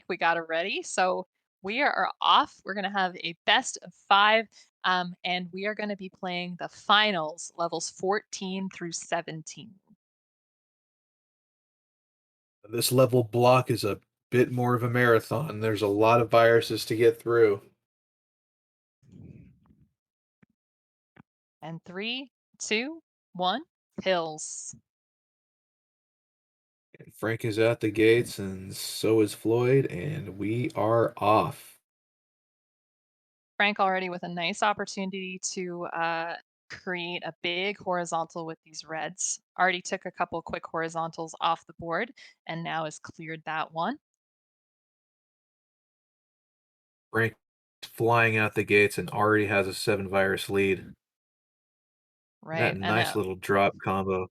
we got it ready. So we are off. We're going to have a best of five, and we are going to be playing the finals, levels 14 through 17. This level block is a bit more of a marathon. There's a lot of viruses to get through. And three, two, one, pills. And Frank is at the gates, and so is Floyd, and we are off. Frank already with a nice opportunity to create a big horizontal with these reds. Already took a couple quick horizontals off the board and now has cleared that one. Frank is flying out the gates and already has a 7 virus lead. That Right. And nice little drop combo.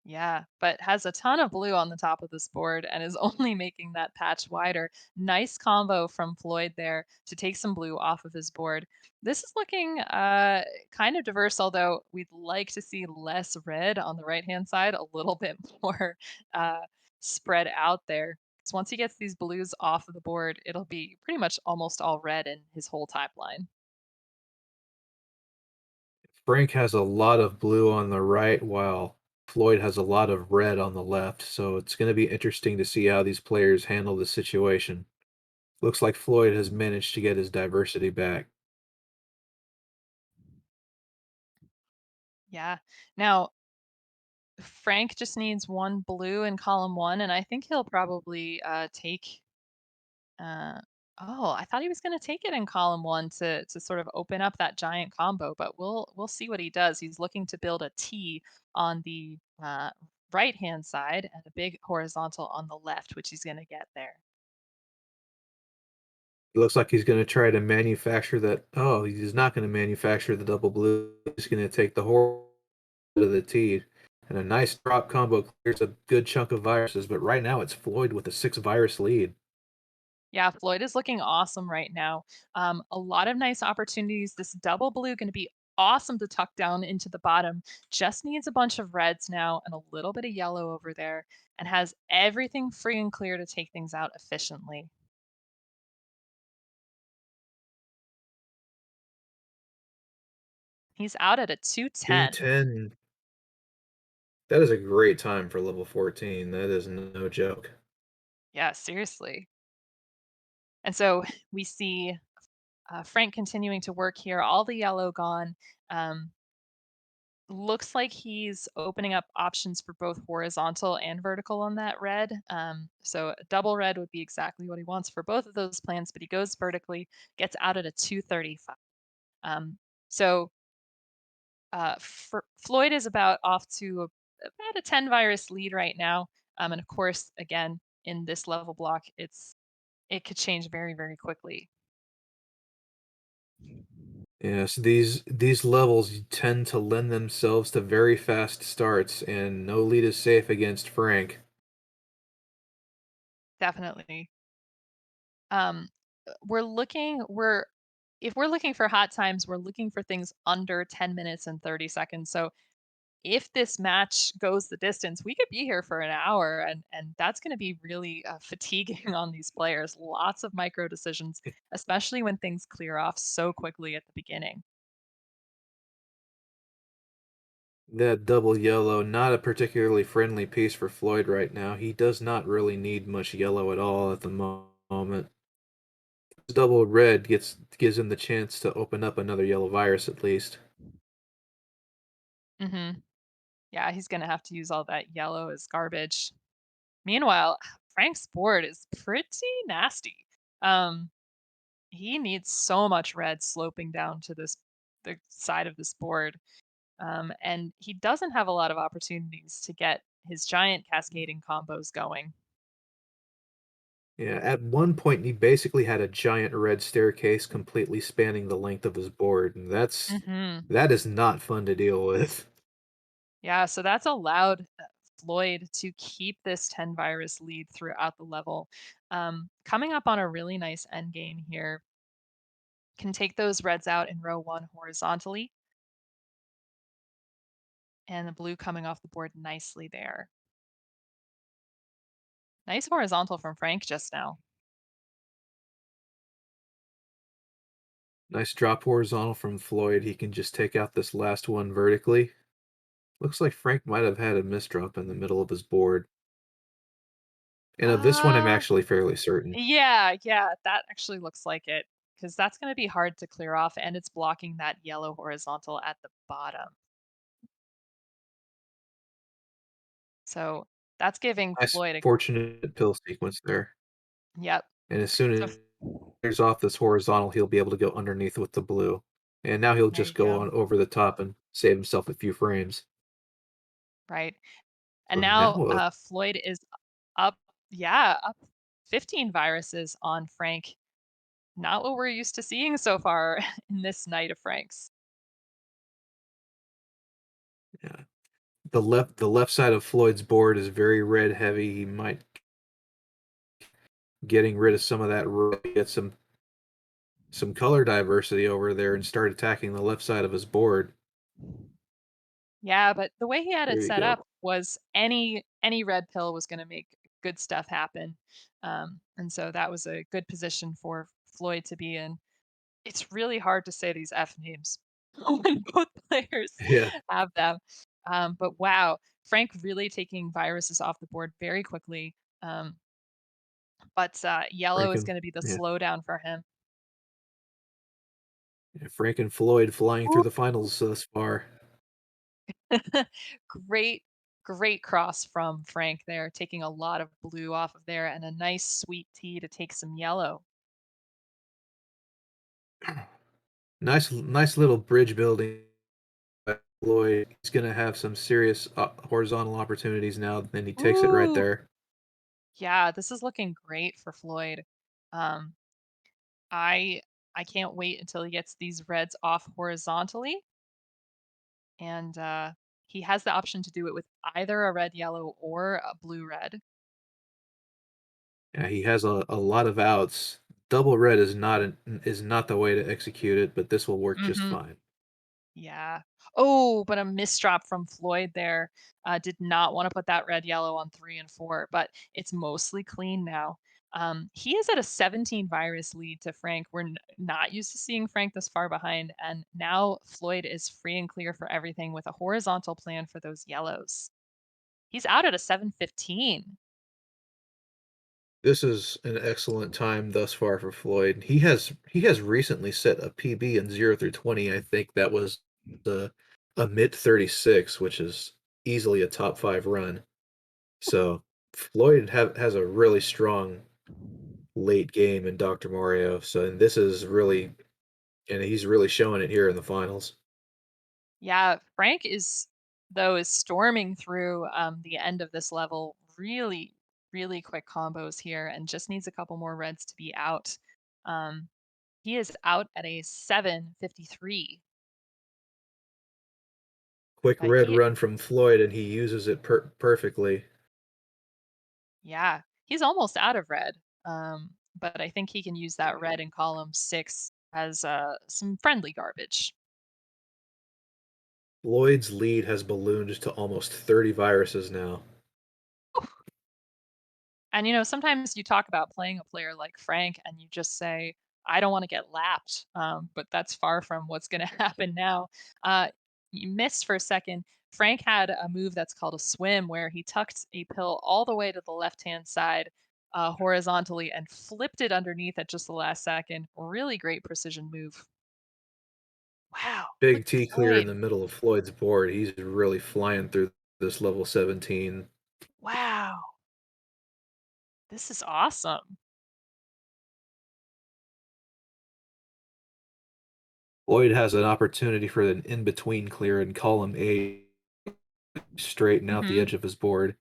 yeah, but has a ton of blue on the top of this board and is only making that patch wider. Nice combo from Floyd there to take some blue off of his board. This is looking kind of diverse, although we'd like to see less red on the right-hand side, a little bit more uh, spread out there. Because once he gets these blues off of the board, it'll be pretty much almost all red in his whole type line. Frank has a lot of blue on the right, while Floyd has a lot of red on the left, so it's gonna be interesting to see how these players handle the situation. Looks like Floyd has managed to get his diversity back. Yeah. Now, Frank just needs one blue in column one, and I think he'll probably take. Uh, oh, I thought he was going to take it in column one to sort of open up that giant combo, but we'll see what he does. He's looking to build a T on the right hand side and a big horizontal on the left, which he's going to get there. It looks like he's gonna try to manufacture that. Oh, he's not gonna manufacture the double blue. He's gonna take the horror out of the T. And a nice drop combo clears a good chunk of viruses, but right now it's Floyd with a 6 virus lead. Yeah, Floyd is looking awesome right now. A lot of nice opportunities. This double blue going to be awesome to tuck down into the bottom. Just needs a bunch of reds now and a little bit of yellow over there, and has everything free and clear to take things out efficiently. He's out at a 210. 210. That is a great time for level 14. That is no joke. Yeah, seriously. And so we see Frank continuing to work here. All the yellow gone. Um, Looks like he's opening up options for both horizontal and vertical on that red. So a double red would be exactly what he wants for both of those plans, but he goes vertically, gets out at a 235. Um, so Floyd is about off to about a 10 virus lead right now. And of course, again, in this level block, it could change very, very quickly. Yes, these levels tend to lend themselves to very fast starts, and no lead is safe against Frank. Definitely. Um, we're if we're looking for hot times, we're looking for things under 10 minutes and 30 seconds. So if this match goes the distance, we could be here for an hour, and that's going to be really fatiguing on these players. Lots of micro decisions, especially when things clear off so quickly at the beginning. That double yellow, not a particularly friendly piece for Floyd right now. He does not really need much yellow at all at the moment. This double red gives him the chance to open up another yellow virus at least. Hmm. Yeah, he's going to have to use all that yellow as garbage. Meanwhile, Frank's board is pretty nasty. Um, he needs so much red sloping down to the side of this board. And he doesn't have a lot of opportunities to get his giant cascading combos going. Yeah, at one point he basically had a giant red staircase completely spanning the length of his board, and Hmm. that is not fun to deal with. Yeah, so that's allowed Floyd to keep this 10 virus lead throughout the level. Coming up on a really nice end game here, can take those reds out in row one horizontally, and the blue coming off the board nicely there. Nice horizontal from Frank just now. Nice drop horizontal from Floyd. He can just take out this last one vertically. Looks like Frank might have had a misdrop in the middle of his board. And of this one, I'm Uh, actually fairly certain. yeah, yeah, that actually looks like it because that's going to be hard to clear off, and it's blocking that yellow horizontal at the bottom. So that's giving Nice Floyd a fortunate pill sequence there. yep. And as soon So as clears off this horizontal, he'll be able to go underneath with the blue. And now he'll there just you go go. on over the top and save himself a few frames. Right. And So now now, Floyd is up, yeah, up 15 viruses on Frank. Not what we're used to seeing so far in this night of Franks. yeah, the left side of Floyd's board is very red heavy. He might getting rid of some of that red, get some color diversity over there and start attacking the left side of his board. Yeah, but the way he had it There you set go. up was any red pill was going to make good stuff happen, and so that was a good position for Floyd to be in. It's really hard to say these F names when both players Yeah, have them. But wow, Frank really taking viruses off the board very quickly. But yellow is Franken going to be the yeah, slowdown for him. yeah, Frank and Floyd flying through Ooh. the finals thus far. great, great cross from Frank there, taking a lot of blue off of there and a nice sweet tea to take some yellow. Nice little bridge building by Floyd. He's gonna have some serious, horizontal opportunities now, and he takes it right Ooh, there. yeah, this is looking great for Floyd. Um, I I can't wait until he gets these reds off horizontally, and he has the option to do it with either a red yellow or a blue red. Yeah, he has a lot of outs. Double red is not the way to execute it, but this will work just Hmm. fine. Yeah. Oh, but a misdrop from Floyd there. Did not want to put that red yellow on 3 and 4, but it's mostly clean now. He is at a 17 virus lead to Frank. We're not used to seeing Frank this far behind, and now Floyd is free and clear for everything with a horizontal plan for those yellows. He's out at a 715. This is an excellent time thus far for Floyd. He has recently set a PB in 0 through 20. I think that was the a mid 36, which is easily a top 5 run. So Floyd has a really strong late game in Dr. Mario. So and this is really and he's really showing it here in the finals. Yeah, Frank is though is storming through the end of this level. Really, really quick combos here, and just needs a couple more reds to be out. Um, he is out at a 753, Quick but red run from Floyd, and he uses it perfectly. yeah, he's almost out of red. But I think he can use that red in column 6 as some friendly garbage. Floyd's lead has ballooned to almost 30 viruses now. And, sometimes you talk about playing a player like Frank and you just say, I don't want to get lapped. But that's far from what's going to happen now. Uh, you missed for a second. Frank had a move that's called a swim where he tucked a pill all the way to the left hand side horizontally and flipped it underneath at just the last second. Really great precision move. Wow. Look Big at T clear in Floyd. the middle of Floyd's board. He's really flying through this level 17. Wow. This is awesome. Floyd has an opportunity for an in-between clear in column 8, straighten out the Hmm. edge of his board.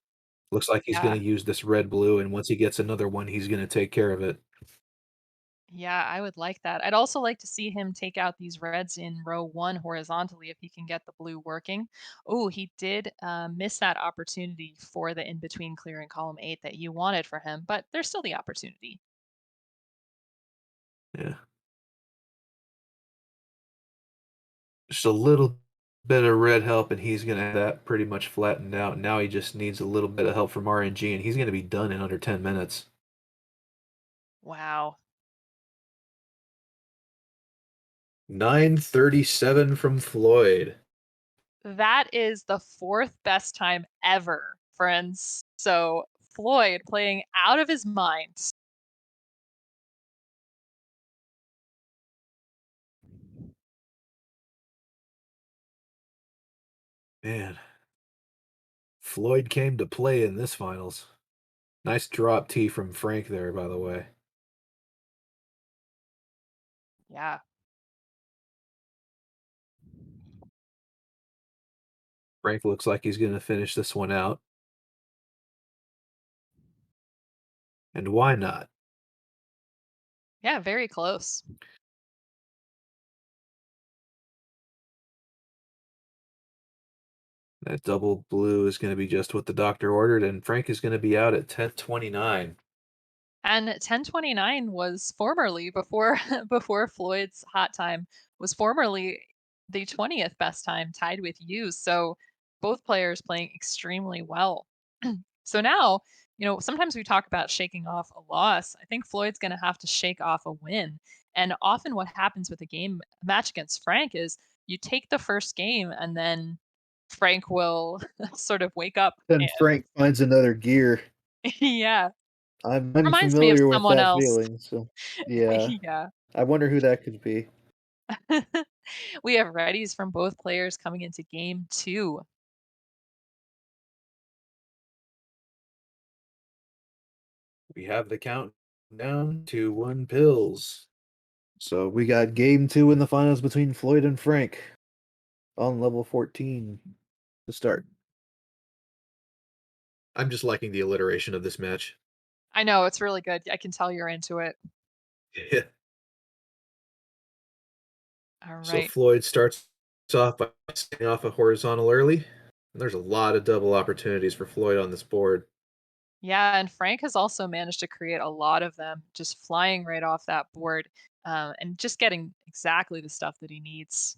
Looks like he's Yeah. gonna use this red-blue, and once he gets another one, he's gonna take care of it. Yeah, I would like that. I'd also like to see him take out these reds in row 1 horizontally if he can get the blue working. Oh, he did miss that opportunity for the in-between clear in column 8 that you wanted for him, but there's still the opportunity. Yeah. Just a little bit of red help, and he's gonna have that pretty much flattened out. Now he just needs a little bit of help from RNG, and he's gonna be done in under 10 minutes. Wow. 9:37 from Floyd. That is the 4th best time ever, friends. So, Floyd playing out of his mind. Man, Floyd came to play in this finals. Nice drop tee from Frank there, by the way. Yeah. Frank looks like he's gonna finish this one out, and why not? Yeah, very close. That double blue is gonna be just what the doctor ordered, and Frank is gonna be out at 10:29. And 10:29 was formerly before before Floyd's hot time was formerly the 20th best time tied with you. So both players playing extremely well. So now, sometimes we talk about shaking off a loss. I think Floyd's going to have to shake off a win. And often what happens with a match against Frank is you take the first game and then Frank will sort of wake up Then and Frank finds another gear. yeah, I'm reminds me of familiar with someone that else. feeling, so yeah. Yeah. I wonder who that could be. We have readies from both players coming into game 2. We have the countdown to 1 pills. So we got game 2 in the finals between Floyd and Frank on level 14 to start. I'm just liking the alliteration of this match. I know, it's really good. I can tell you're into it. Yeah. So Alright. Floyd starts off by staying off a horizontal early. And there's a lot of double opportunities for Floyd on this board. Yeah, and Frank has also managed to create a lot of them, just flying right off that board, and just getting exactly the stuff that he needs.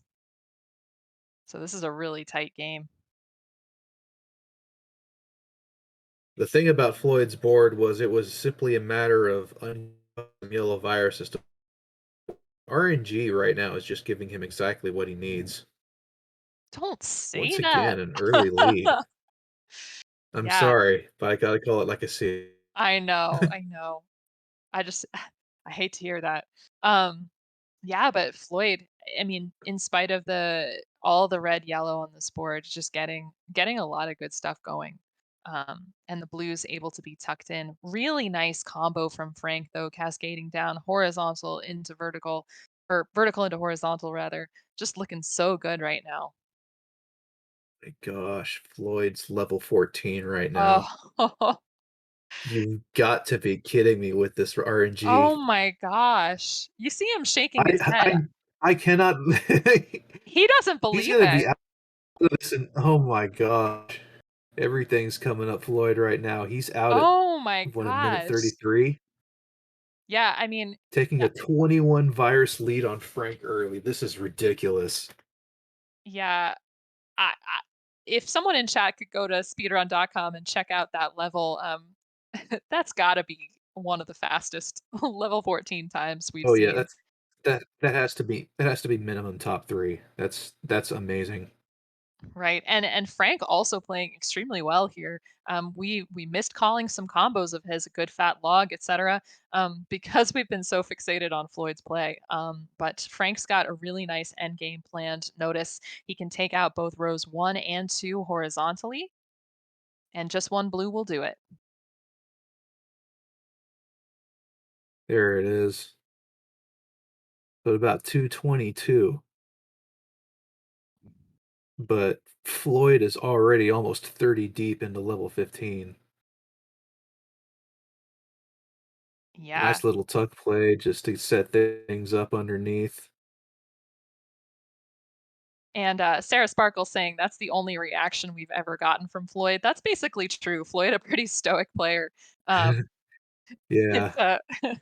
So this is a really tight game. The thing about Floyd's board was it was simply a matter of yellow viruses. RNG right now is just giving him exactly what he needs. Don't say Once that. again, an early lead. I'm Yeah, sorry, but I gotta call it like I see I know, it. I know. I just I hate to hear that. Um, yeah, but Floyd, I mean, in spite of the all the red, yellow on this board, just getting a lot of good stuff going. And the blues able to be tucked in. Really nice combo from Frank though, cascading down horizontal into vertical or vertical into horizontal rather. Just looking so good right now. My gosh, Floyd's level 14 right now. Oh, You've got to be kidding me with this oh RNG. my gosh. You see him shaking his I head. I I cannot. He doesn't He's believe gonna it. be out of this, and oh my gosh, everything's coming up Floyd right now. He's out at Oh my what, a minute gosh. 33, Yeah, I mean, taking uh, a 21 virus lead on Frank early. This is ridiculous. yeah, I if someone in chat could go to speedrun.com and check out that level, that's gotta be one of the fastest level 14 times we've Oh yeah, seen. that has to be minimum top three. That's amazing. Right, and Frank also playing extremely well here. We missed calling some combos of his, a good fat log, etc., because we've been so fixated on Floyd's play. But Frank's got a really nice end game planned. Notice he can take out both rows 1 and 2 horizontally, and just one blue will do it. There it is. But about 222. But Floyd is already almost 30 deep into level 15. Yeah. Nice little tuck play just to set things up underneath. And Sarah Sparkle saying that's the only reaction we've ever gotten from Floyd. That's basically true. Floyd, a pretty stoic player. Um, Yeah. it's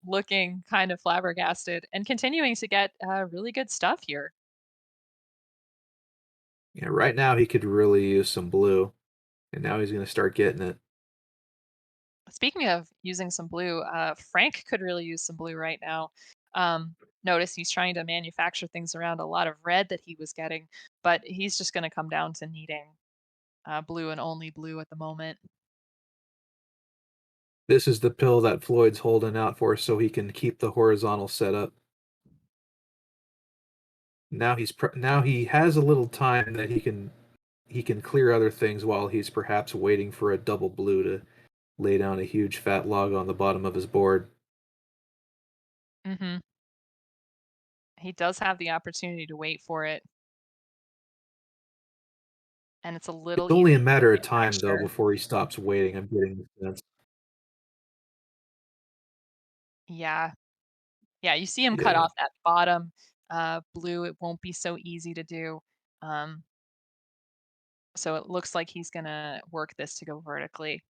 looking kind of flabbergasted and continuing to get really good stuff here. Yeah, right now he could really use some blue, and now he's gonna start getting it. Speaking of using some blue, Frank could really use some blue right now. Um, Notice he's trying to manufacture things around a lot of red that he was getting, but he's just going to come down to needing blue and only blue at the moment. This is the pill that Floyd's holding out for so he can keep the horizontal setup. Now he has a little time that he can clear other things while he's perhaps waiting for a double blue to lay down a huge fat log on the bottom of his board. Hmm. He does have the opportunity to wait for it, and it's a It's little only a easy to matter of time though manufacture. before he stops waiting. I'm getting the sense. Yeah, yeah. You see him cut Yeah. off that bottom blue. It won't be so easy to do. Um, so it looks like he's gonna work this to go vertically.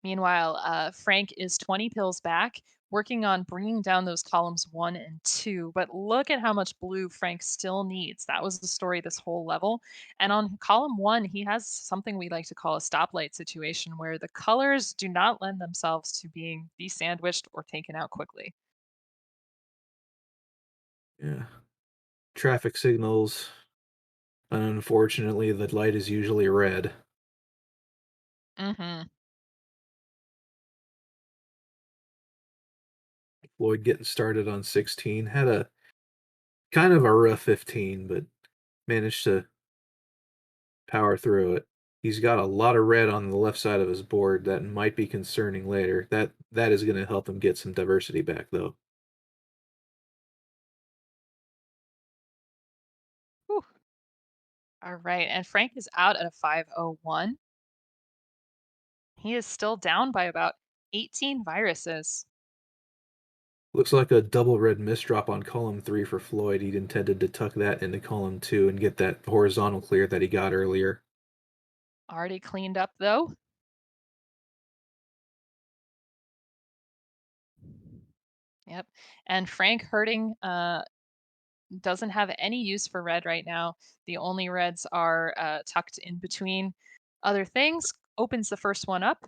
Meanwhile, Frank is 20 pills back, working on bringing down those columns 1 and 2. But look at how much blue Frank still needs. That was the story this whole level. And on column 1, he has something we like to call a stoplight situation where the colors do not lend themselves to being desandwiched or taken out quickly. Yeah. Traffic signals. Unfortunately, the light is usually red. Hmm. Floyd getting started on 16 had a kind of a rough 15, but managed to power through it. He's got a lot of red on the left side of his board that might be concerning later. That is going to help him get some diversity back though. All right. And Frank is out at a 501. He is still down by about 18 viruses. Looks like a double red misdrop on column 3 for Floyd. He'd intended to tuck that into column 2 and get that horizontal clear that he got earlier. Already cleaned up, though. Yep. And Frank Hurting doesn't have any use for red right now. The only reds are tucked in between other things. Opens the first one up.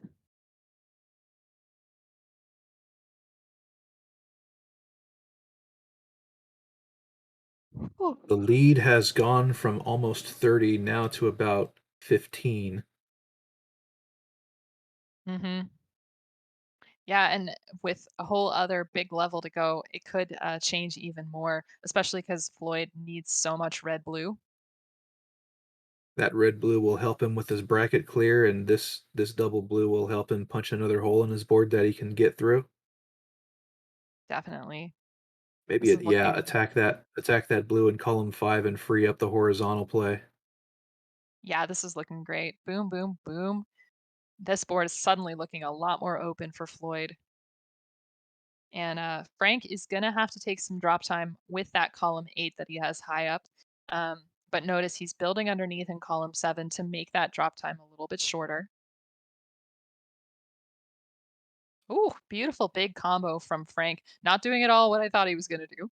The lead has gone from almost 30 now to about 15. Mm-hmm. Yeah, and with a whole other big level to go, it could change even more, especially because Floyd needs so much red blue. That red blue will help him with his bracket clear, and this double blue will help him punch another hole in his board that he can get through. Definitely. Maybe This is yeah, looking, attack that blue in column 5 and free up the horizontal play. yeah, this is looking great. Boom, boom, boom. This board is suddenly looking a lot more open for Floyd. And Frank is going to have to take some drop time with that column 8 that he has high up. But notice he's building underneath in column 7 to make that drop time a little bit shorter. Ooh, beautiful big combo from Frank. Not doing at all what I thought he was going to do.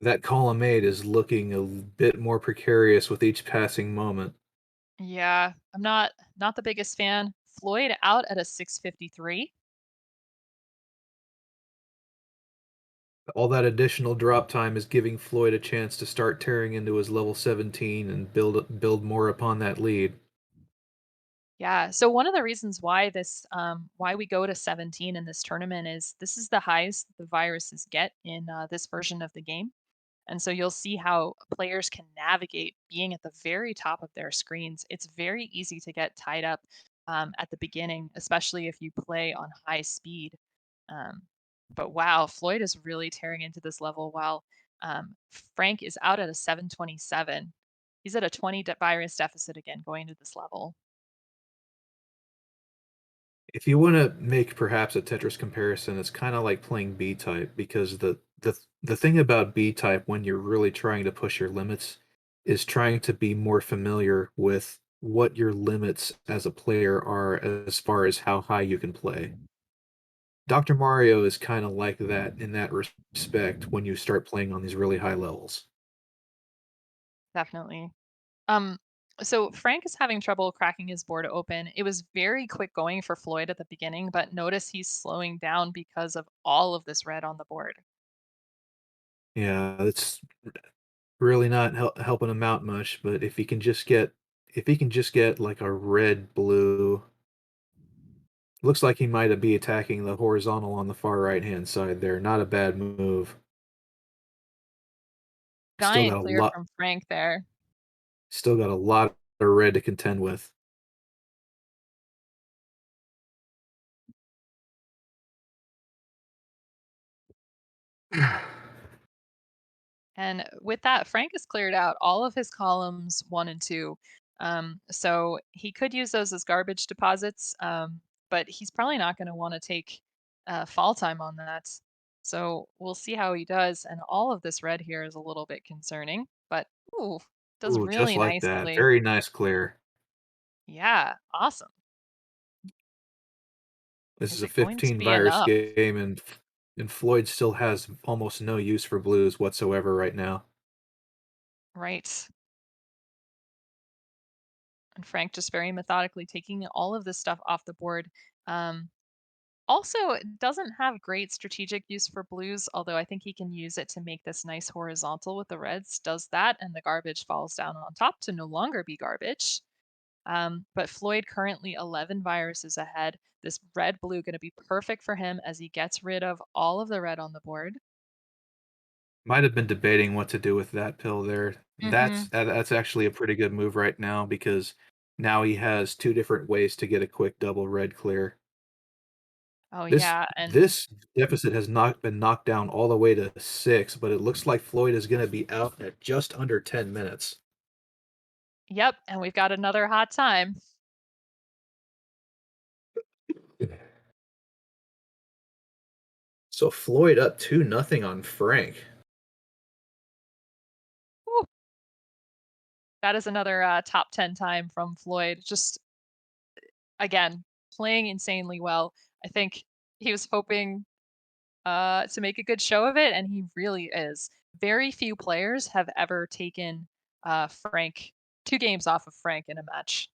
That column 8 is looking a bit more precarious with each passing moment. Yeah, I'm not the biggest fan. Floyd out at a 653. All that additional drop time is giving Floyd a chance to start tearing into his level 17 and build more upon that lead. Yeah. So one of the reasons why why we go to 17 in this tournament is this is the highest the viruses get in this version of the game. And so you'll see how players can navigate being at the very top of their screens. It's very easy to get tied up at the beginning, especially if you play on high speed. Um, but wow, Floyd is really tearing into this level while Frank is out at a 727. He's at a 20 virus deficit again going to this level. If you want to make perhaps a Tetris comparison, it's kind of like playing B type because the thing about B type when you're really trying to push your limits is trying to be more familiar with what your limits as a player are as far as how high you can play. Dr. Mario is kind of like that in that respect when you start playing on these really high levels. definitely. Um, so Frank is having trouble cracking his board open. It was very quick going for Floyd at the beginning, but notice he's slowing down because of all of this red on the board. Yeah, it's really not helping him out much, but if he can just get like a red blue, looks like he might be attacking the horizontal on the far right-hand side there. Not a bad move. Still Giant got a clear lot from Frank there. still got a lot of red to contend with. And with that, Frank has cleared out all of his columns 1 and 2. So he could use those as garbage deposits, but he's probably not going to want to take fall time on that. So we'll see how he does. And all of this red here is a little bit concerning, but ooh, does Ooh, just really like that. nicely. Very nice clear. Yeah, awesome. This is Is a it going to 15 be virus enough? game, and Floyd still has almost no use for blues whatsoever right now. Right. And Frank just very methodically taking all of this stuff off the board. Um, Also, it doesn't have great strategic use for blues, although I think he can use it to make this nice horizontal with the reds. Does that, and the garbage falls down on top to no longer be garbage. But Floyd currently 11 viruses ahead. This red blue going to be perfect for him as he gets rid of all of the red on the board. Might have been debating what to do with that pill there. Hmm. That's actually a pretty good move right now because now he has two different ways to get a quick double red clear. Oh This yeah, and this deficit has not been knocked down all the way to 6, but it looks like Floyd is gonna be out at just under 10 minutes. yep, and we've got another hot time. So Floyd up 2-0 on Frank. Whew, that is another top 10 time from Floyd. Just again, playing insanely well. I think he was hoping to make a good show of it, and he really is. Very few players have ever taken Frank 2 games off of Frank in a match.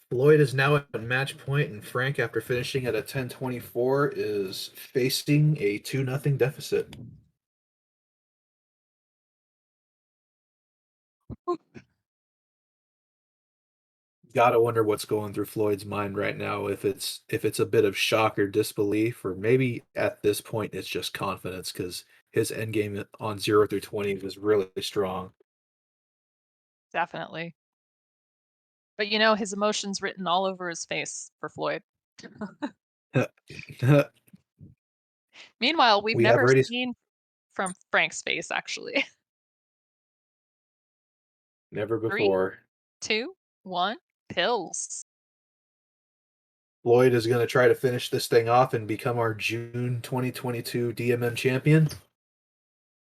Floyd is now at match point, and Frank, after finishing at a 10-24, is facing a 2-0 deficit. Gotta wonder what's going through Floyd's mind right now. If it's a bit of shock or disbelief, or maybe at this point it's just confidence because his end game on 0 through 20 was really strong. Definitely. But his emotions written all over his face for Floyd. Meanwhile, we've we have never already seen from Frank's face actually. never Three, before. 2, 1, pills. Floyd is going to try to finish this thing off and become our June 2022 DMM champion.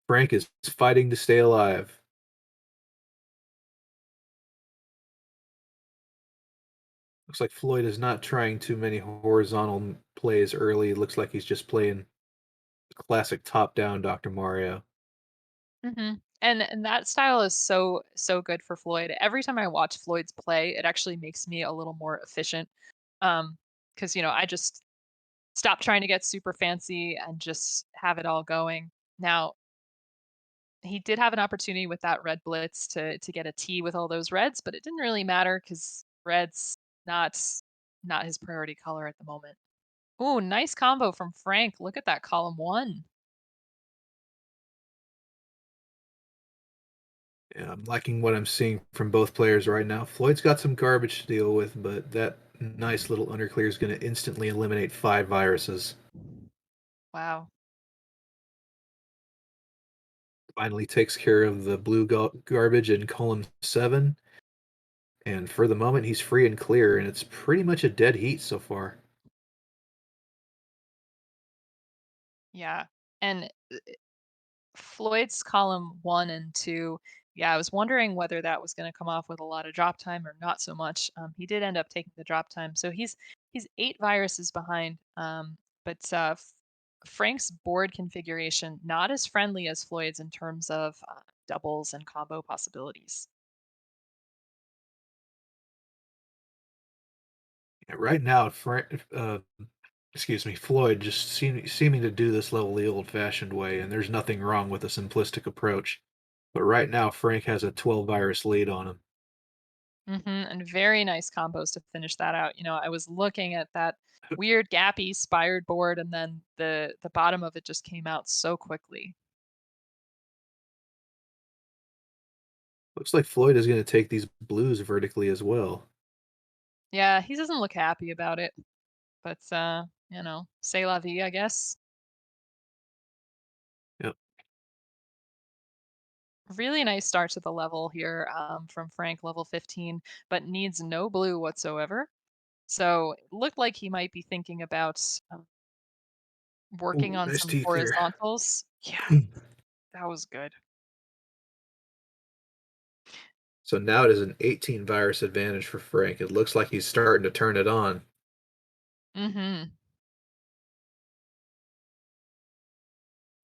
Frank is fighting to stay alive. Looks like Floyd is not trying too many horizontal plays early. Looks like he's just playing classic top down Dr. Mario. And that style is so good for Floyd. Every time I watch Floyd's play, it actually makes me a little more efficient. Because I just stop trying to get super fancy and just have it all going. Now, he did have an opportunity with that red blitz to get a T with all those reds, but it didn't really matter because red's not not his priority color at the moment. Ooh, nice combo from Frank. Look at that column one. Yeah, I'm liking what I'm seeing from both players right now. Floyd's got some garbage to deal with, but that nice little underclear is going to instantly eliminate 5 viruses. Wow. Finally takes care of the blue garbage in column 7, and for the moment he's free and clear, and it's pretty much a dead heat so far. Yeah. And Floyd's column 1 and 2, yeah, I was wondering whether that was gonna come off with a lot of drop time or not so much. He did end up taking the drop time, so he's 8 viruses behind, but Frank's board configuration not as friendly as Floyd's in terms of doubles and combo possibilities. Yeah, right now, Floyd just seeming to do this level the old-fashioned way, and there's nothing wrong with a simplistic approach. But right now, Frank has a 12 virus lead on him. And very nice combos to finish that out. I was looking at that weird gappy spired board, and then the bottom of it just came out so quickly. Looks like Floyd is going to take these blues vertically as well. Yeah, he doesn't look happy about it, but c'est la vie, I guess. Yep. Really nice start to the level here from Frank, level 15, but needs no blue whatsoever. So it looked like he might be thinking about working Ooh, on nice some teeth here. horizontals. Yeah, that was good. So now it is an 18 virus advantage for Frank. It looks like he's starting to turn it on. hmm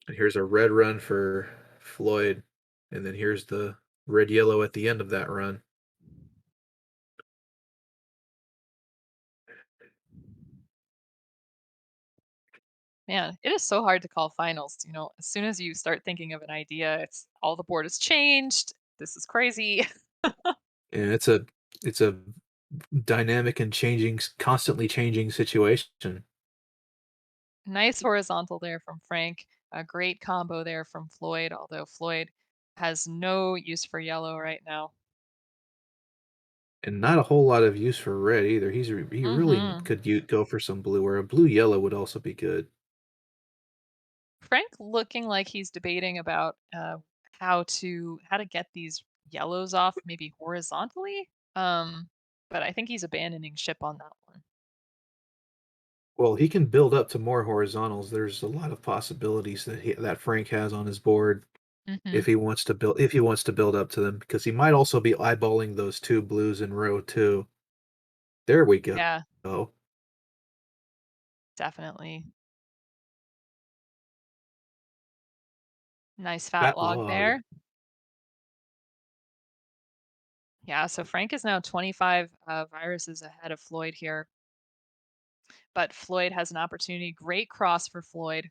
And here's a red run for Floyd. And then here's the red yellow at the end of that run. Man, it is so hard to call finals. As soon as you start thinking of an idea, it's all the board has changed. This is crazy. And it's a dynamic and constantly changing situation. Nice horizontal there from Frank. A great combo there from Floyd, although Floyd has no use for yellow right now. And not a whole lot of use for red either. He really hmm could go for some blue, or a blue yellow would also be good. Frank looking like he's debating about how to get these yellows off, maybe horizontally. But I think he's abandoning ship on that one. Well, he can build up to more horizontals. There's a lot of possibilities that Frank has on his board hmm if he wants to build up to them, because he might also be eyeballing those two blues in row two. There we go. Yeah, Oh, definitely. Nice fat fat log log. there. Yeah, so Frank is now 25 viruses ahead of Floyd here, but Floyd has an opportunity. Great cross for Floyd.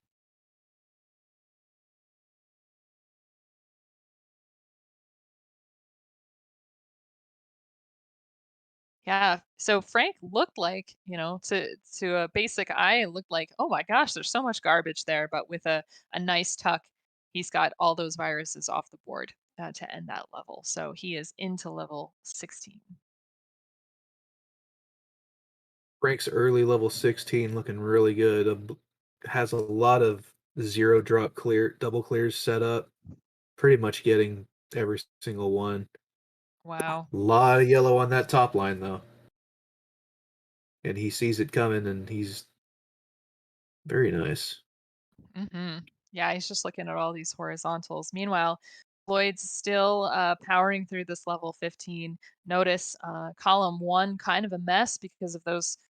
Yeah, so Frank looked like, to a basic eye, it looked like, oh my gosh, there's so much garbage there. But with a nice tuck, he's got all those viruses off the board to end that level. So he is into level 16. Frank's early level 16 looking really good. Has a lot of zero drop double clears set up. Pretty much getting every single one. Wow. Lot of yellow on that top line though, and he sees it coming, and he's very nice. Yeah, he's just looking at all these horizontals. Meanwhile, Floyd's still powering through this level 15. Notice column one, kind of a mess because of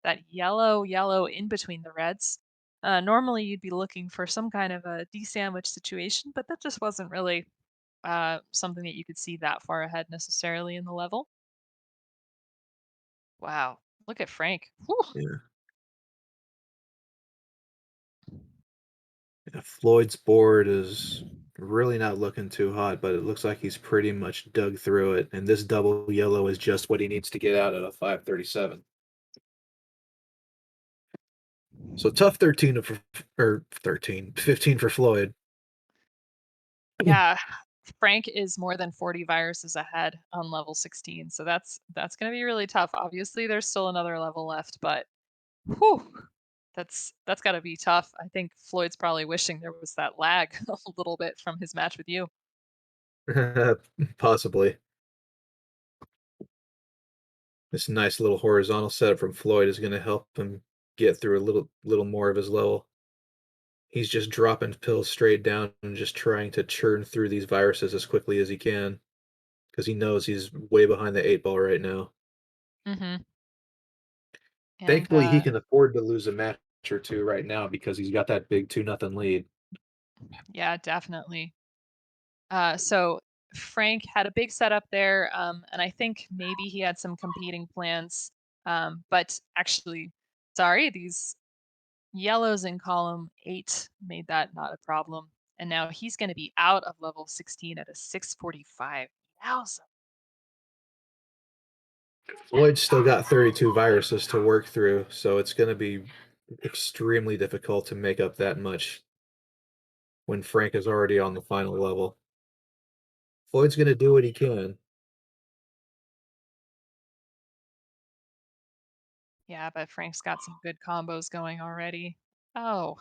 that yellow in between the reds. Normally, you'd be looking for some kind of a D-sandwich situation, but that just wasn't really something that you could see that far ahead necessarily in the level. Wow, look at Frank. Whew. Yeah. Yeah, Floyd's board is really not looking too hot, but it looks like he's pretty much dug through it, and this double yellow is just what he needs to get out at a 537. So tough 13 for or 13, 15 for Floyd. Yeah, Frank is more than 40 viruses ahead on level 16, so that's gonna be really tough. Obviously, there's still another level left, but whew, that's gotta be tough. I think Floyd's probably wishing there was that lag a little bit from his match with you. Possibly. This nice little horizontal setup from Floyd is going to help him get through a little more of his level. He's just dropping pills straight down and just trying to churn through these viruses as quickly as he can because he knows he's way behind the 8 ball right now. Mhm, and, Thankfully, he can afford to lose a match or two right now because he's got that big 2-0 lead. Yeah, definitely. So Frank had a big setup there, and I think maybe he had some competing plans. But actually, sorry, these yellows in column 8 made that not a problem. And now he's going to be out of level 16 at a 645. Yowza. Floyd's still got 32 viruses to work through, so it's going to be extremely difficult to make up that much when Frank is already on the final level. Floyd's going to do what he can. Yeah, but Frank's got some good combos going already. Oh,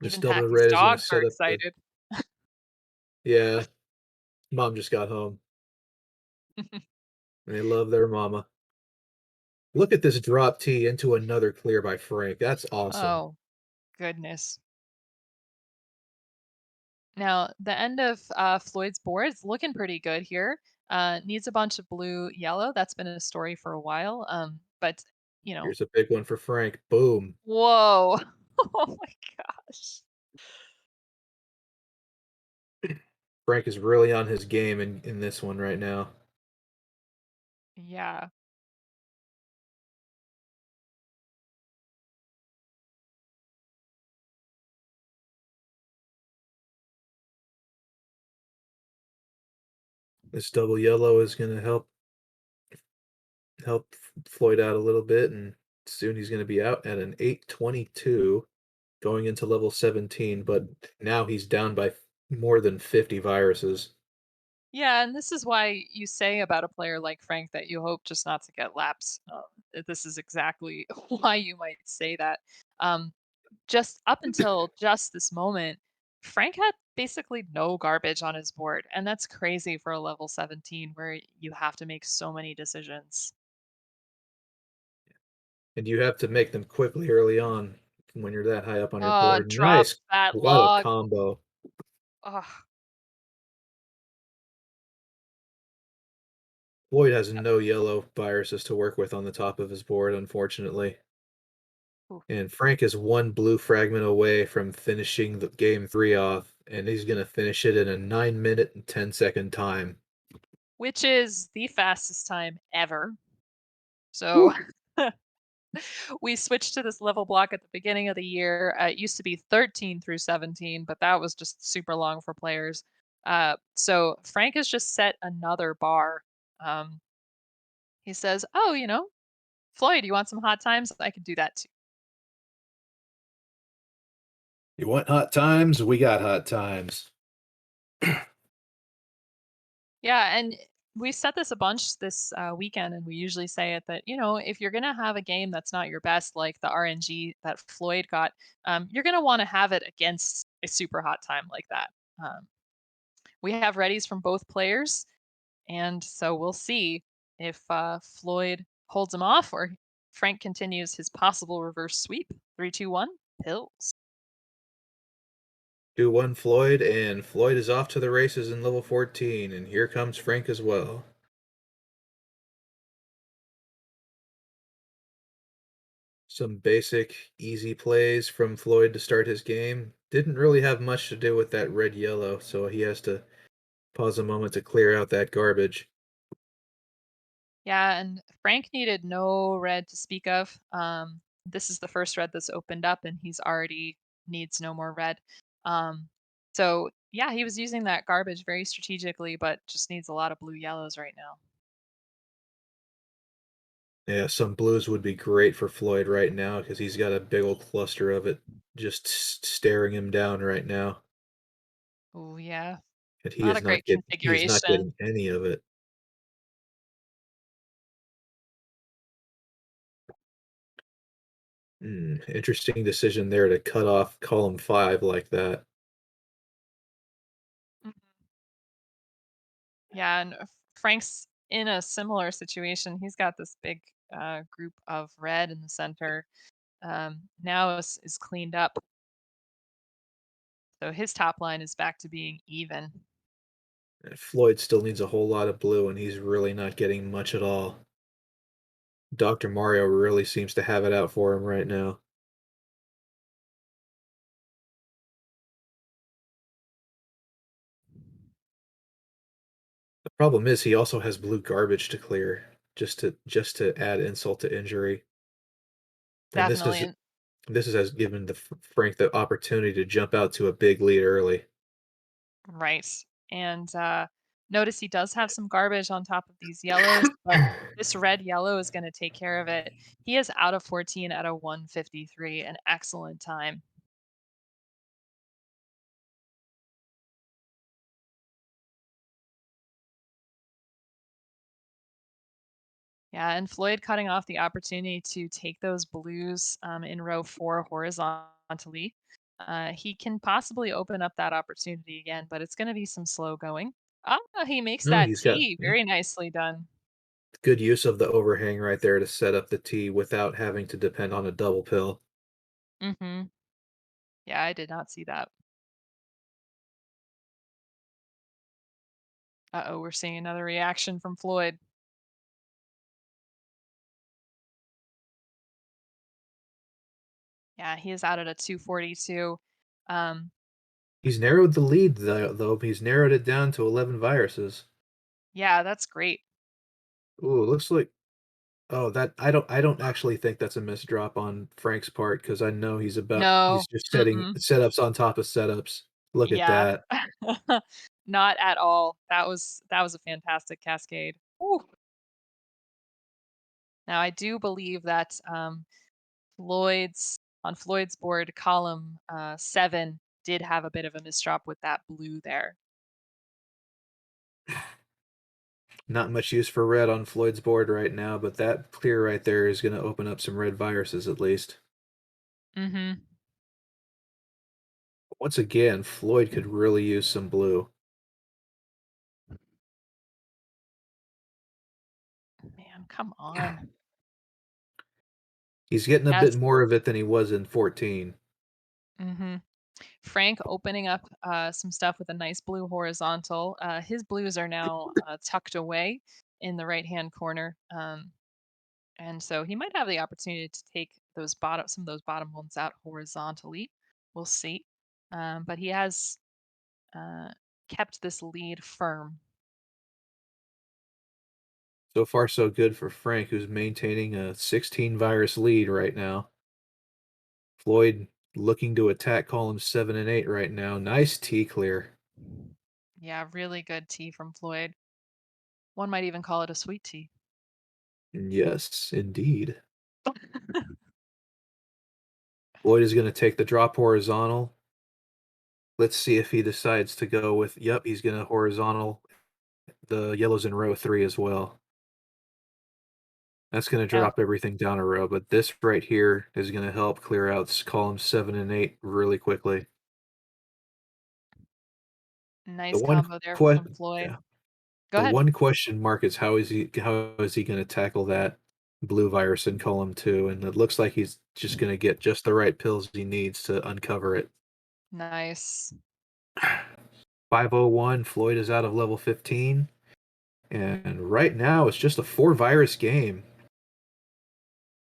This even double Packy's red is going to dogs are set up the. excited. Yeah, mom just got home, and they love their mama. Look at this drop tee into another clear by Frank. That's awesome. Oh, goodness. Now, the end of Floyd's board is looking pretty good here. Needs a bunch of blue, yellow. That's been a story for a while. But you know, Here's a big one for Frank. Boom. whoa! Oh my gosh! Frank is really on his game in this one right now. Yeah, This double yellow is going to help Floyd out a little bit, and soon he's going to be out at an 822 going into level 17, but now he's down by more than 50 viruses. yeah, and this is why you say about a player like Frank that you hope just not to get laps. This is exactly why you might say that. Um, just up until just this moment, Frank had basically no garbage on his board, and that's crazy for a level 17 where you have to make so many decisions. And you have to make them quickly early on when you're that high up on your board. Drop Nice. that What a log. combo. Ugh. Floyd has no yellow viruses to work with on the top of his board, unfortunately. Oof. And Frank is one blue fragment away from finishing the game 3 off, and he's going to finish it in a 9 minute and 10-second time. Which is the fastest time ever. So Woo. we switched to this level block at the beginning of the year. It used to be 13 through 17, but that was just super long for players. So Frank has just set another bar. Um, he says, "Oh, Floyd, you want some hot times? I could do that too." You want hot times? We got hot times. Yeah, and we said this a bunch this weekend, and we usually say it that if you're gonna have a game that's not your best, like the RNG that Floyd got, you're gonna want to have it against a super hot time like that. Um, we have readies from both players, and so we'll see if Floyd holds him off or Frank continues his possible reverse sweep. 3, 2, 1, pills. 2-1 Floyd, and Floyd is off to the races in level 14, and here comes Frank as well. Some basic, easy plays from Floyd to start his game. Didn't really have much to do with that red yellow, so he has to pause a moment to clear out that garbage. Yeah, and Frank needed no red to speak of. This is the first red that's opened up, and he's already needs no more red. Um, so yeah, he was using that garbage very strategically, but just needs a lot of blue yellows right now. Yeah, some blues would be great for Floyd right now because he's got a big old cluster of it just staring him down right now, Oh yeah, and not a great he is not configuration. getting any of it. Interesting decision there to cut off column 5 like that. Mhm. Yeah, and Frank's in a similar situation. He's got this big group of red in the center. Now is cleaned up. So his top line is back to being even. Floyd still needs a whole lot of blue, and he's really not getting much at all. Dr. Mario really seems to have it out for him right now. The problem is he also has blue garbage to clear, just to add insult to injury. And Definitely. And this has given the Frank the opportunity to jump out to a big lead early. right. And notice he does have some garbage on top of these yellows, but this red yellow is going to take care of it. He is out of 14 at a 1:53, an excellent time. Yeah, and Floyd cutting off the opportunity to take those blues in row four horizontally. He can possibly open up that opportunity again, but it's going to be some slow going. Ah, he makes No, that he's got T. Very nicely done. good use of the overhang right there to set up the tee without having to depend on a double pill. Hmm. Yeah, I did not see that. Uh-oh, we're seeing another reaction from Floyd. Yeah, he is out at a 242. Um, He's narrowed the lead though. He's narrowed it down to 11 viruses. yeah, that's great. Ooh, looks like oh, that I don't actually think that's a missed drop on Frank's part because I know No, he's just setting mm-mm, setups on top of setups. Look at yeah, that. not at all. That was a fantastic cascade. Ooh. Now I do believe that Floyd's board, column 7 did have a bit of a misdrop with that blue there. Not much use for red on Floyd's board right now, but that clear right there is gonna open up some red viruses at least. Hmm. Once again, Floyd could really use some blue. Man, come on. He's getting a bit Yes. more of it than he was in 14. Hmm. Frank opening up some stuff with a nice blue horizontal. His blues are now tucked away in the right hand corner. And so he might have the opportunity to take some of those bottom ones out horizontally. We'll see. But he has uh, kept this lead firm. So far, so good for Frank, who's maintaining a 16 virus lead right now. Floyd looking to attack columns 7 and 8 right now. Nice T clear. Yeah, really good tea from Floyd. One might even call it a sweet tea. Yes, indeed. Floyd is going to take the drop horizontal. Let's see if he decides to go with, yep, he's going to horizontal the yellows in row 3 as well. That's gonna Now, drop everything down a row, but this right here is gonna help clear out columns 7 and 8 really quickly. The nice one combo there que from Floyd. yeah, Go the ahead. one question mark is how is he gonna tackle that blue virus in column 2, and it looks like he's just gonna get just the right pills he needs to uncover it. Nice. 501, Floyd is out of level 15, and right now it's just a 4 virus game.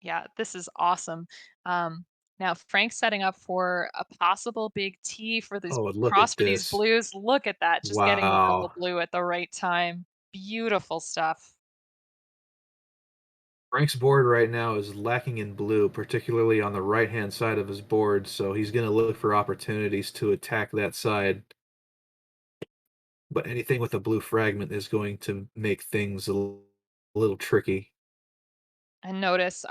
Yeah, this is awesome. Um, Now Frank's setting up for a possible big T for these Oh, look cross at for these this. blues. Look at that, just getting the double Wow. blue at the right time. Beautiful stuff. Frank's board right now is lacking in blue, particularly on the right-hand side of his board, so he's going to look for opportunities to attack that side. But anything with a blue fragment is going to make things little tricky. And notice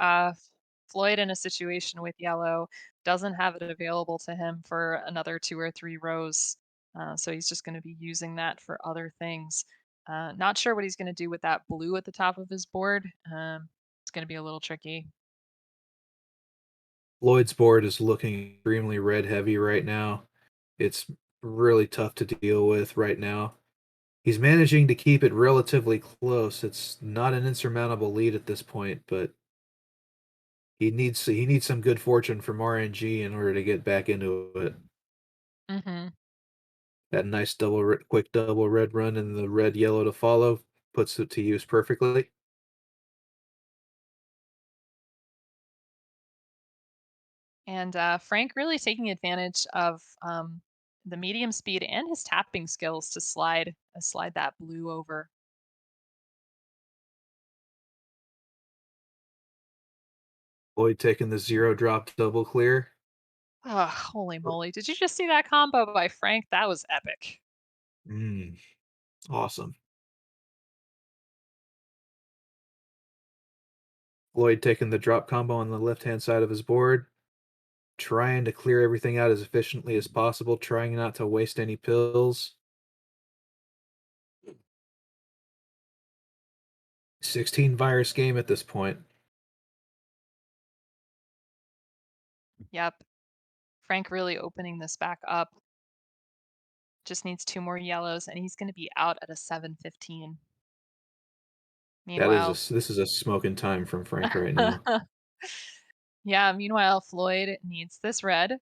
Floyd in a situation with yellow doesn't have it available to him for another 2 or 3 rows. So he's just going to be using that for other things. Not sure what he's going to do with that blue at the top of his board. It's going to be a little tricky. Lloyd's board is looking extremely red heavy right now. It's really tough to deal with right now. He's managing to keep it relatively close. It's not an insurmountable lead at this point, but he needs some good fortune from RNG in order to get back into it. Hmm. That nice quick double red run and the red yellow to follow puts it to use perfectly. And Frank really taking advantage of the medium speed and his tapping skills to slide that blue over. Lloyd taking the zero drop double clear. Oh, holy moly! Did you just see that combo by Frank? That was epic. Mm, awesome. Lloyd taking the drop combo on the left-hand side of his board, trying to clear everything out as efficiently as possible, trying not to waste any pills. 16 virus game at this point. Yep, Frank really opening this back up. Just needs two more yellows, and he's going to be out at a 7:15. Meanwhile, This is a smoking time from Frank right now. yeah, meanwhile, Floyd needs this red,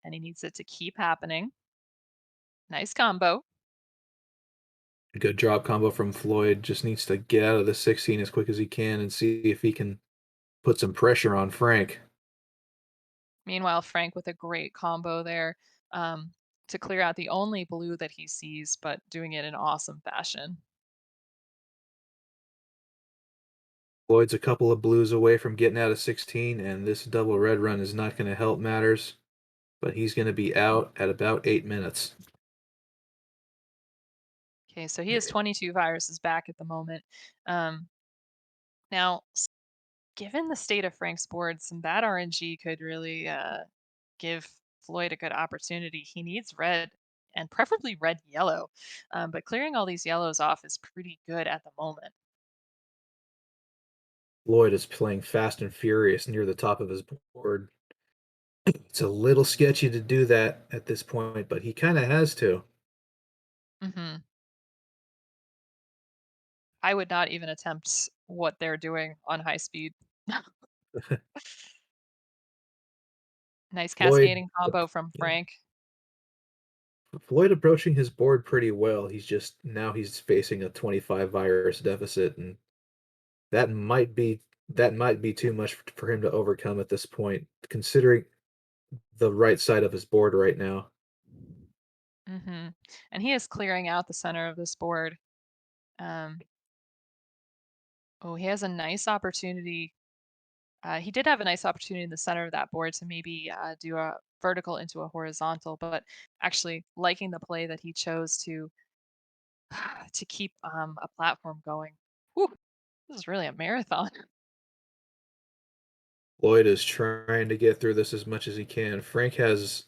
and he needs it to keep happening. Nice combo. Good drop combo from Floyd. Just needs to get out of the 16 as quick as he can and see if he can put some pressure on Frank. Meanwhile, Frank with a great combo there um, to clear out the only blue that he sees, but doing it in awesome fashion. Floyd's a couple of blues away from getting out of 16, and this double red run is not going to help matters, but he's going to be out at about 8 minutes. Okay, so he has 22 viruses back at the moment. Um, now, given the state of Frank's board, some bad RNG could really give Floyd a good opportunity. He needs red and preferably red yellow, but clearing all these yellows off is pretty good at the moment. Floyd is playing fast and furious near the top of his board. It's a little sketchy to do that at this point, but he kind of has to. Hmm. I would not even attempt what they're doing on high speed. Nice Floyd, cascading combo from yeah, Frank. Floyd approaching his board pretty well. He's facing a 25 virus deficit, and that might be that might be too much for him to overcome at this point, considering the right side of his board right now. Hmm. And he is clearing out the center of this board. Um, oh, he has a nice opportunity. He did have a nice opportunity in the center of that board to maybe do a vertical into a horizontal, but actually liking the play that he chose to keep a platform going. Whew, this is really a marathon. Lloyd is trying to get through this as much as he can. Frank has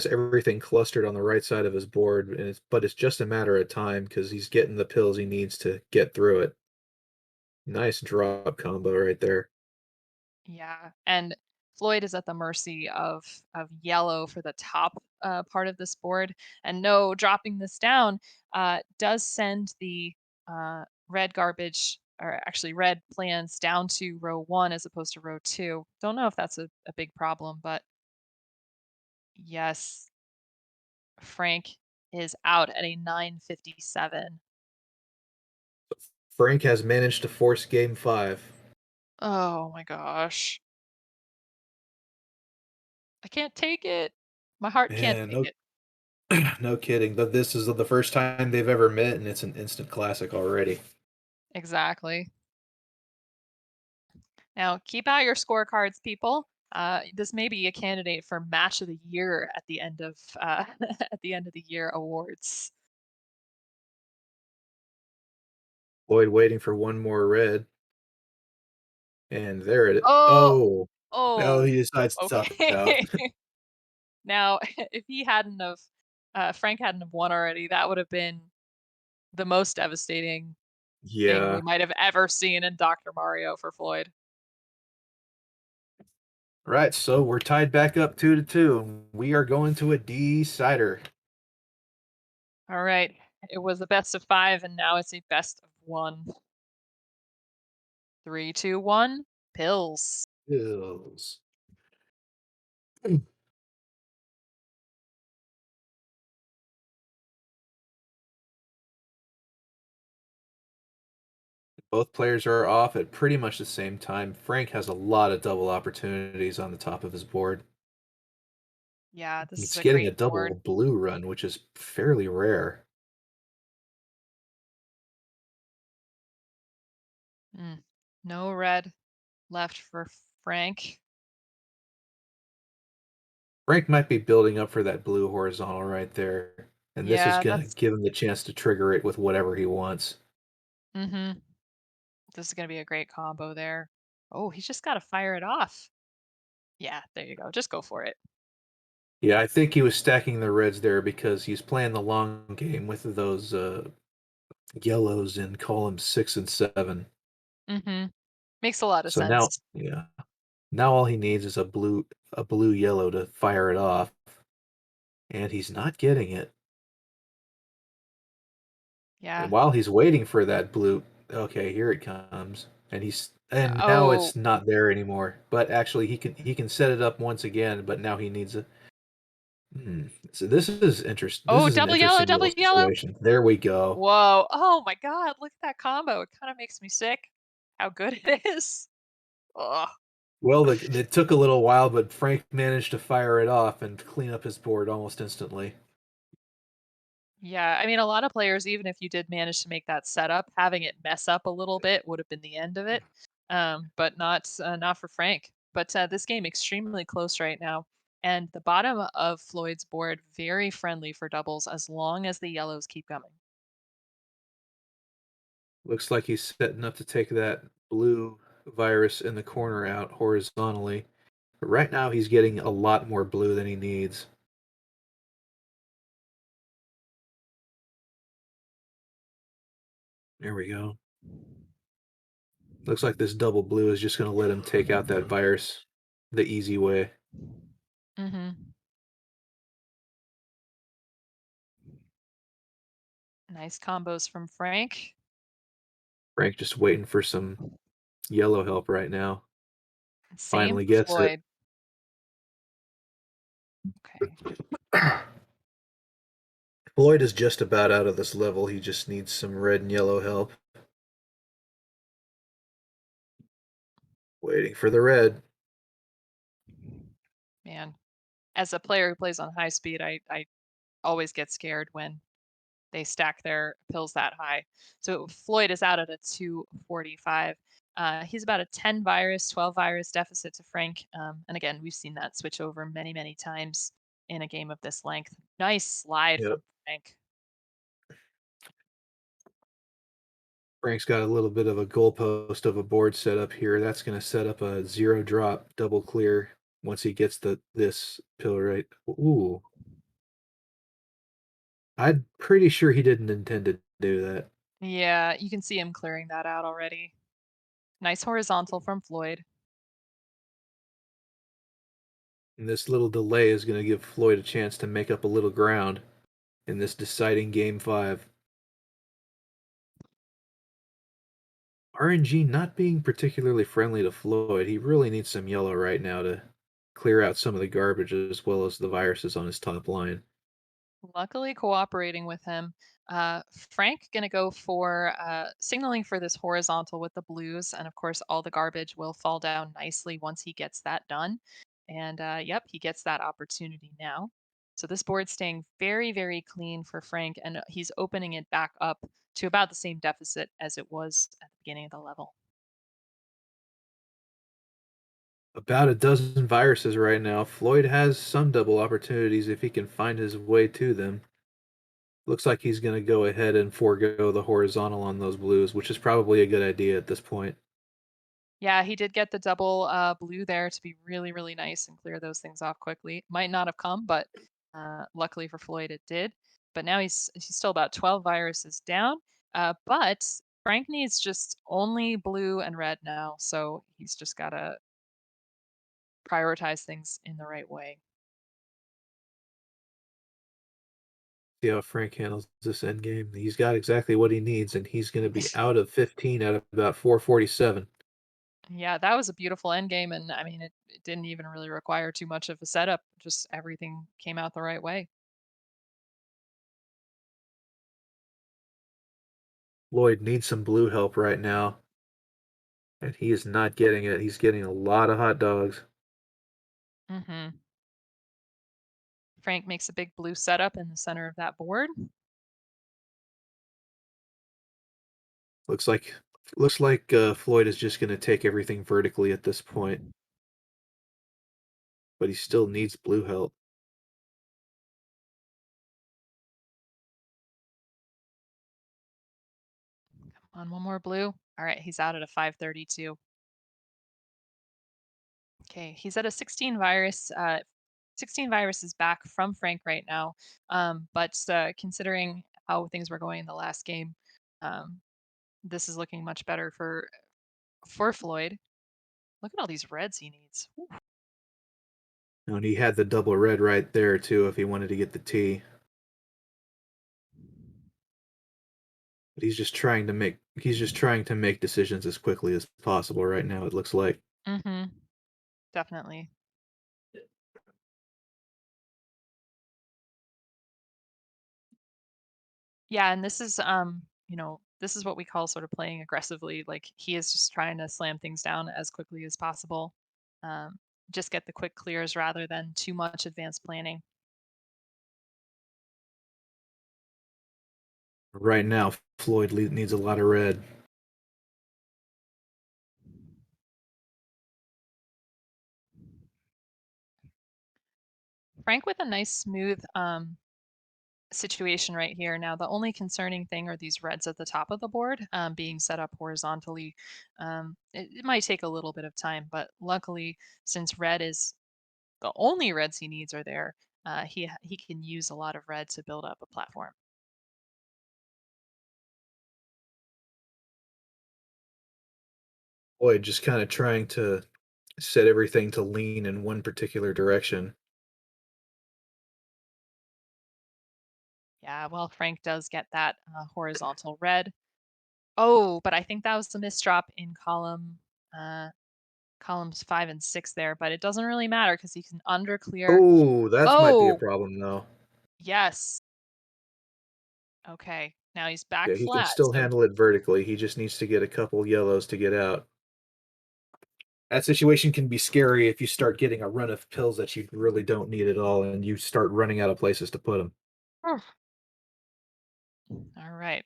everything clustered on the right side of his board, but it's just a matter of time because he's getting the pills he needs to get through it. Nice drop combo right there. Yeah, and Floyd is at the mercy of yellow for the top part of this board, and no, dropping this down does send the red garbage, or actually red plans, down to row one as opposed to row two. Don't know if that's a big problem, but yes, Frank is out at a 9:57. Frank has managed to force game five. Oh my gosh, I can't take it. My heart can't Man, take no it. no kidding. But this is the first time they've ever met, and it's an instant classic already. Exactly. Now, keep out your scorecards, people. This may be a candidate for match of the year at the end of at the end of the year awards. Lloyd waiting for one more red, and there it is. Oh, Oh, no, oh, he decides to tough it out. okay. Now, if he hadn't of Frank hadn't have won already, that would have been the most devastating thing we Yeah. might have ever seen in Dr. Mario for Floyd. Right, so we're tied back up 2-2. We are going to a decider. All right, it was a best of five, and now it's a best of one. Three, two, one. Pills. Bills. Both players are off at pretty much the same time. Frank has a lot of double opportunities on the top of his board. Yeah, this is He's a getting a great double board. blue run, which is fairly rare. Mm. No red left for Frank. Frank might be building up for that blue horizontal right there, and this is Yeah, gonna that's give him the chance to trigger it with whatever he wants. mhm. This is gonna be a great combo there. Oh, he's just gotta fire it off. Yeah, there you go. Just go for it. Yeah, I think he was stacking the reds there because he's playing the long game with those yellows in columns 6 and 7. Mhm. Makes a lot of So now, sense. yeah, now all he needs is a blue yellow to fire it off, and he's not getting it. And Yeah. while he's waiting for that blue, okay, here it comes. And now Oh. it's not there anymore. But actually he can set it up once again, but now he needs a So this Oh, is an double yellow, interesting double little yellow. situation. There we go. Whoa. Oh my god, look at that combo. It kinda makes me sick how good it is. Ugh. Well, it took a little while, but Frank managed to fire it off and clean up his board almost instantly. Yeah, I mean, a lot of players, even if you did manage to make that setup, having it mess up a little bit would have been the end of it. But not for Frank. But this game extremely close right now, and the bottom of Floyd's board very friendly for doubles as long as the yellows keep coming. Looks like he's setting up to take that blue virus in the corner out horizontally. But right now he's getting a lot more blue than he needs. There we go. Looks like this double blue is just going to let him take out that virus the easy way. Hmm. Nice combos from Frank. Frank just waiting for some yellow help right now. Same Finally for gets it. Floyd. Okay. Floyd is just about out of this level. He just needs some red and yellow help. Waiting for the red. Man, as a player who plays on high speed, I always get scared when they stack their pills that high. So Floyd is out at a 245. He's about a 10 virus, 12 virus deficit to Frank. And again, we've seen that switch over many, many times in a game of this length. Nice slide Yep. from Frank. Frank's got a little bit of a goalpost of a board set up here. That's going to set up a zero drop double clear once he gets this pill right. Ooh, I'm pretty sure he didn't intend to do that. Yeah, you can see him clearing that out already. Nice horizontal from Floyd. And this little delay is going to give Floyd a chance to make up a little ground in this deciding game 5. RNG not being particularly friendly to Floyd. He really needs some yellow right now to clear out some of the garbage as well as the viruses on his top line. Luckily cooperating with him. Frank gonna go for signaling for this horizontal with the blues, and of course all the garbage will fall down nicely once he gets that done. And yep, he gets that opportunity now. So this board's staying very, very clean for Frank, and he's opening it back up to about the same deficit as it was at the beginning of the level. About a dozen viruses right now. Floyd has some double opportunities if he can find his way to them. Looks like he's going to go ahead and forego the horizontal on those blues, which is probably a good idea at this point. Yeah, he did get the double blue there to be really, really nice and clear those things off quickly. Might not have come, but luckily for Floyd, it did. But now he's still about 12 viruses down. But Frank needs just only blue and red now, so he's just gotta prioritize things in the right way. See how Frank handles this end game. He's got exactly what he needs, and he's going to be out of 15 at about 447. Yeah, that was a beautiful end game, and I mean, it didn't even really require too much of a setup. Just everything came out the right way. Lloyd needs some blue help right now, and he is not getting it. He's getting a lot of hot dogs. Mhm. Frank makes a big blue setup in the center of that board. Looks like Floyd is just gonna take everything vertically at this point, but he still needs blue help. On one more blue. All right, he's out at a 532. Okay, he's at a 16 virus. 16 virus is back from Frank right now. But considering how things were going in the last game, um, this is looking much better for Floyd. Look at all these reds he needs. Whew. And he had the double red right there too if he wanted to get the T. But he's just trying to make decisions as quickly as possible right now, it looks like. Mm-hmm. Definitely. Yeah, and this is this is what we call sort of playing aggressively. Like he is just trying to slam things down as quickly as possible. Um, just get the quick clears rather than too much advanced planning. Right now, needs a lot of red. Frank with a nice smooth situation right here. Now, the only concerning thing are these reds at the top of the board being set up horizontally. It might take a little bit of time, but luckily, since red is the only reds he needs are there, he can use a lot of red to build up a platform. Floyd just kind of trying to set everything to lean in one particular direction. Yeah, well, Frank does get that horizontal red. Oh, but I think that was the misdrop in uh, columns 5 and 6 there, but it doesn't really matter because he can underclear. Oh, that might be a Oh, problem though. yes. Okay, now he's back Yeah, he can flat. still So, handle it vertically. He just needs to get a couple yellows to get out. That situation can be scary if you start getting a run of pills that you really don't need at all and you start running out of places to put them. all right.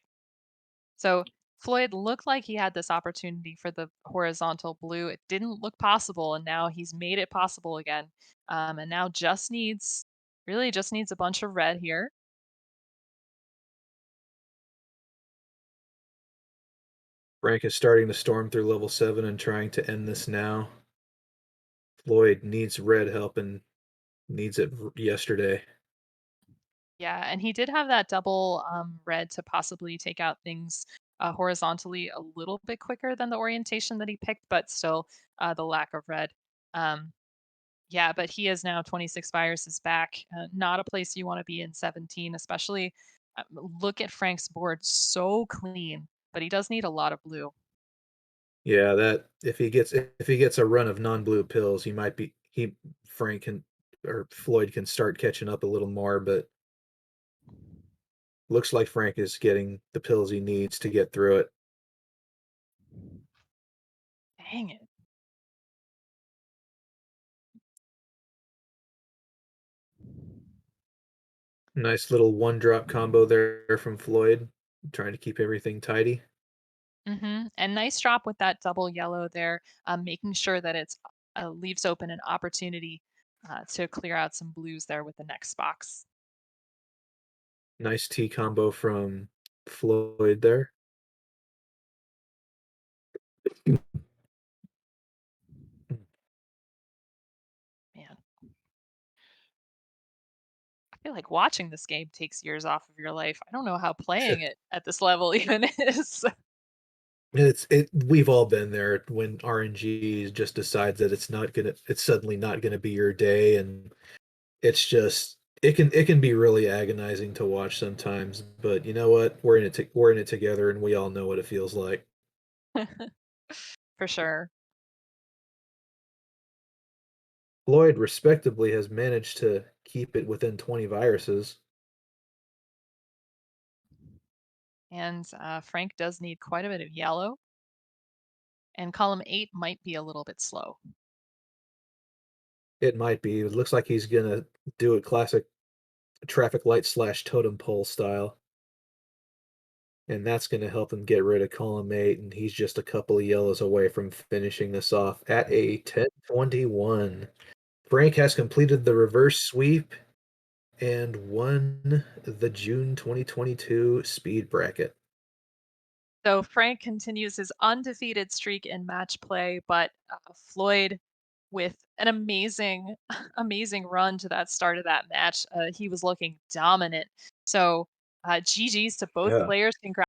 So Floyd looked like he had this opportunity for the horizontal blue. It didn't look possible, and now he's made it possible again. And now just needs a bunch of red here. Frank is starting to storm through level 7 and trying to end this now. Floyd needs red help and needs it yesterday. Yeah, and he did have that double red to possibly take out things horizontally a little bit quicker than the orientation that he picked, but still the lack of red. Um, yeah, but he is now 26 viruses back. Not a place you want to be in 17, especially look at Frank's board, so clean, but he does need a lot of blue. Yeah, that if he gets a run of non-blue pills, he Frank can or Floyd can start catching up a little more, but looks like Frank is getting the pills he needs to get through it. Dang it. Nice little one drop combo there from Floyd, trying to keep everything tidy. And nice drop with that double yellow there, making sure that it's leaves open an opportunity to clear out some blues there with the next box. Nice T combo from Floyd there. Man, I feel like watching this game takes years off of your life. I don't know how playing it at this level even is. We've all been there when RNG just decides that it's suddenly not gonna be your day, and it can be really agonizing to watch sometimes, but you know what? We're in it together and we all know what it feels like. For sure. Floyd respectably has managed to keep it within 20 viruses. And Frank does need quite a bit of yellow, and column 8 might be a little bit slow. It might be. It looks like he's gonna do it classic traffic light slash totem pole style, and that's gonna help him get rid of column 8, and he's just a couple of yellows away from finishing this off at a 10-21. Frank has completed the reverse sweep and won the June 2022 speed bracket. So Frank continues his undefeated streak in match play, but Floyd, with an amazing, amazing run to that start of that match, he was looking dominant. So GG's to both Yeah. players. Congrats.